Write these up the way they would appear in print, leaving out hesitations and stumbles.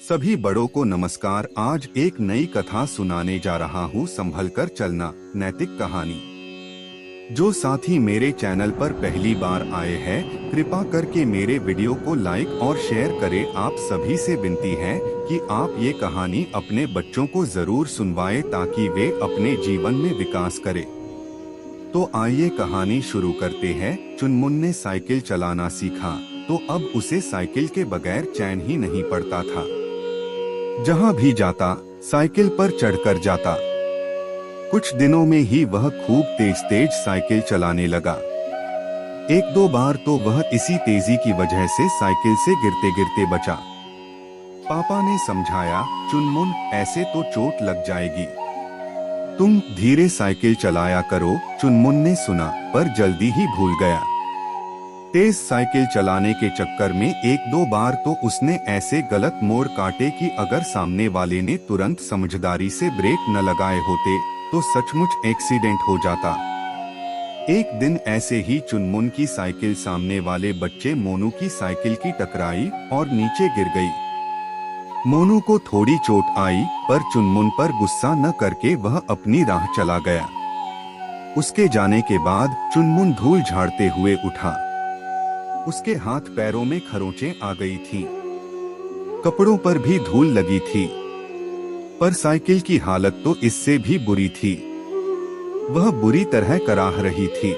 सभी बड़ों को नमस्कार। आज एक नई कथा सुनाने जा रहा हूँ, संभल कर चलना नैतिक कहानी। जो साथी मेरे चैनल पर पहली बार आए हैं, कृपा करके मेरे वीडियो को लाइक और शेयर करें। आप सभी से विनती है कि आप ये कहानी अपने बच्चों को जरूर सुनवाएं ताकि वे अपने जीवन में विकास करें। तो आइए कहानी शुरू करते हैं। चुनमुन ने साइकिल चलाना सीखा तो अब उसे साइकिल के बगैर चैन ही नहीं पड़ता था। जहाँ भी जाता साइकिल पर चढ़कर जाता। कुछ दिनों में ही वह खूब तेज तेज साइकिल चलाने लगा। एक दो बार तो वह इसी तेजी की वजह से साइकिल से गिरते गिरते बचा। पापा ने समझाया, चुनमुन ऐसे तो चोट लग जाएगी, तुम धीरे साइकिल चलाया करो। चुनमुन ने सुना पर जल्दी ही भूल गया। तेज साइकिल चलाने के चक्कर में एक दो बार तो उसने ऐसे गलत मोड़ काटे कि अगर सामने वाले ने तुरंत समझदारी से ब्रेक न लगाए होते तो सचमुच एक्सीडेंट हो जाता। एक दिन ऐसे ही चुनमुन की साइकिल सामने वाले बच्चे मोनू की साइकिल की टकराई और नीचे गिर गई। मोनू को थोड़ी चोट आई पर चुनमुन पर गुस्सा न करके वह अपनी राह चला गया। उसके जाने के बाद चुनमुन धूल झाड़ते हुए उठा। उसके हाथ पैरों में खरोंचें आ गई थीं। कपड़ों पर भी धूल लगी थी। पर साइकिल की हालत तो इससे भी बुरी थी। वह बुरी तरह कराह रही थी।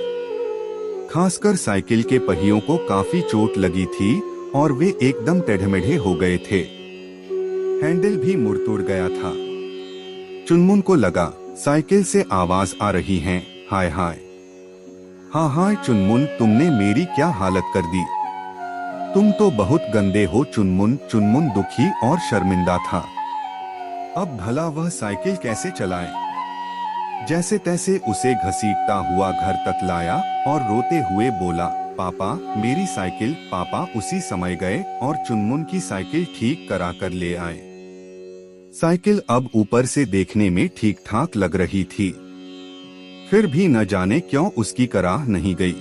खासकर साइकिल के पहियों को काफी चोट लगी थी और वे एकदम टेढ़मेढ़े हो गए थे। हैंडल भी मुड़ तुड़ गया था। चुनमुन को लगा साइकिल से आवाज आ रही है, हाय हाय। हाँ हाँ चुनमुन, तुमने मेरी क्या हालत कर दी। तुम तो बहुत गंदे हो चुनमुन। चुनमुन दुखी और शर्मिंदा था। अब भला वह साइकिल कैसे चलाए। जैसे तैसे उसे घसीटता हुआ घर तक लाया और रोते हुए बोला, पापा मेरी साइकिल। पापा उसी समय गए और चुनमुन की साइकिल ठीक करा कर ले आए। साइकिल अब ऊपर से देखने में ठीक ठाक लग रही थी, फिर भी न जाने क्यों उसकी कराह नहीं गई।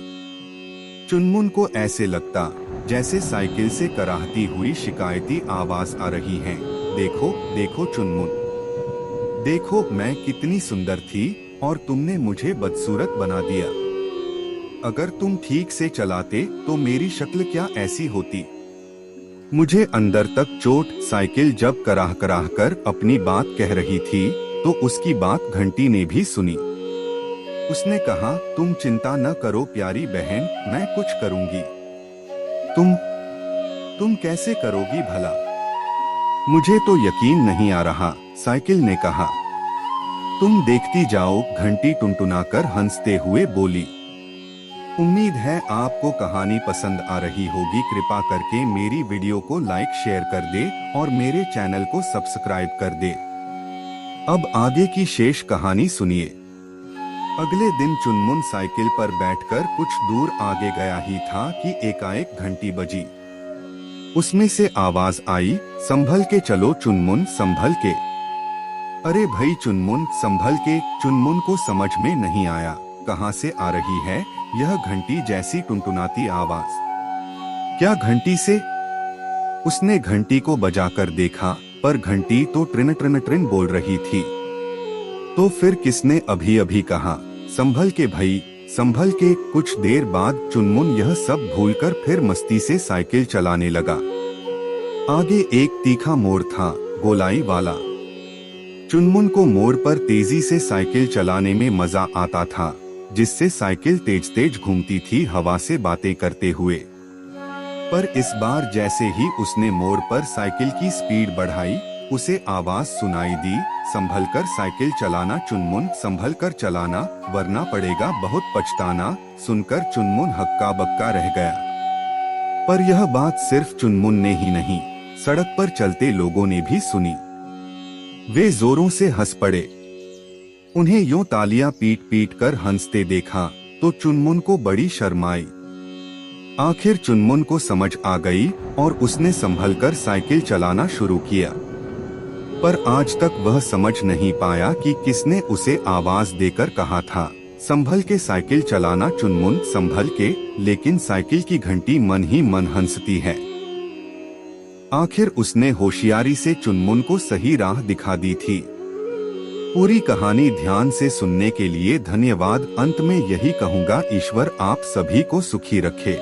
चुनमुन को ऐसे लगता जैसे साइकिल से कराहती हुई शिकायती आवाज आ रही है, देखो देखो चुनमुन, देखो मैं कितनी सुंदर थी और तुमने मुझे बदसूरत बना दिया। अगर तुम ठीक से चलाते तो मेरी शक्ल क्या ऐसी होती। मुझे अंदर तक चोट। साइकिल जब कराह कराह कर अपनी बात कह रही थी तो उसकी बात घंटी ने भी सुनी। उसने कहा, तुम चिंता न करो प्यारी बहन, मैं कुछ करूंगी। तुम कैसे करोगी भला। मुझे तो यकीन नहीं आ रहा। साइकिल ने कहा, तुम देखती जाओ। घंटी टुनटुनाकर हंसते हुए बोली। उम्मीद है आपको कहानी पसंद आ रही होगी। कृपा करके मेरी वीडियो को लाइक शेयर कर दे और मेरे चैनल को सब्सक्राइब कर दे। अब आगे की शेष कहानी सुनिए। अगले दिन चुनमुन साइकिल पर बैठकर कुछ दूर आगे गया ही था कि एकाएक घंटी बजी। उसमें से आवाज आई, संभल के चलो चुनमुन, संभल के। अरे भाई चुनमुन, संभल के। चुनमुन को समझ में नहीं आया कहां से आ रही है यह घंटी जैसी टुनटुनाती आवाज। क्या घंटी से। उसने घंटी को बजाकर देखा पर घंटी तो ट्रिन ट्रिन ट्रिन बोल रही थी। तो फिर किसने अभी अभी कहा, संभल के भाई, संभल के। कुछ देर बाद चुनमुन यह सब भूलकर फिर मस्ती से साइकिल चलाने लगा। आगे एक तीखा मोड़ था, गोलाई वाला। चुनमुन को मोड़ पर तेजी से साइकिल चलाने में मजा आता था, जिससे साइकिल तेज तेज घूमती थी हवा से बातें करते हुए। पर इस बार जैसे ही उसने मोड़ पर साइकिल की स्पीड बढ़ाई, उसे आवाज सुनाई दी, संभल कर साइकिल चलाना चुनमुन, संभल कर चलाना वरना पड़ेगा बहुत पछताना। सुनकर चुनमुन हक्का बक्का रह गया। पर यह बात सिर्फ चुनमुन ने ही नहीं, सड़क पर चलते लोगों ने भी सुनी। वे जोरों से हंस पड़े। उन्हें यूं तालियां पीट पीट कर हंसते देखा तो चुनमुन को बड़ी शर्म आई। आखिर चुनमुन को समझ आ गई और उसने संभल कर साइकिल चलाना शुरू किया। पर आज तक वह समझ नहीं पाया कि किसने उसे आवाज देकर कहा था, संभल के साइकिल चलाना चुनमुन, संभल के। लेकिन साइकिल की घंटी मन ही मन हंसती है। आखिर उसने होशियारी से चुनमुन को सही राह दिखा दी थी। पूरी कहानी ध्यान से सुनने के लिए धन्यवाद। अंत में यही कहूँगा, ईश्वर आप सभी को सुखी रखे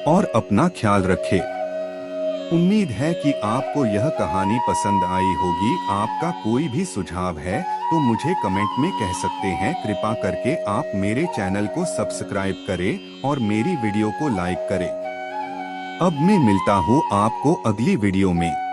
और अपना ख्याल रखे। उम्मीद है कि आपको यह कहानी पसंद आई होगी। आपका कोई भी सुझाव है तो मुझे कमेंट में कह सकते हैं। कृपा करके आप मेरे चैनल को सब्सक्राइब करें और मेरी वीडियो को लाइक करें। अब मैं मिलता हूँ आपको अगली वीडियो में।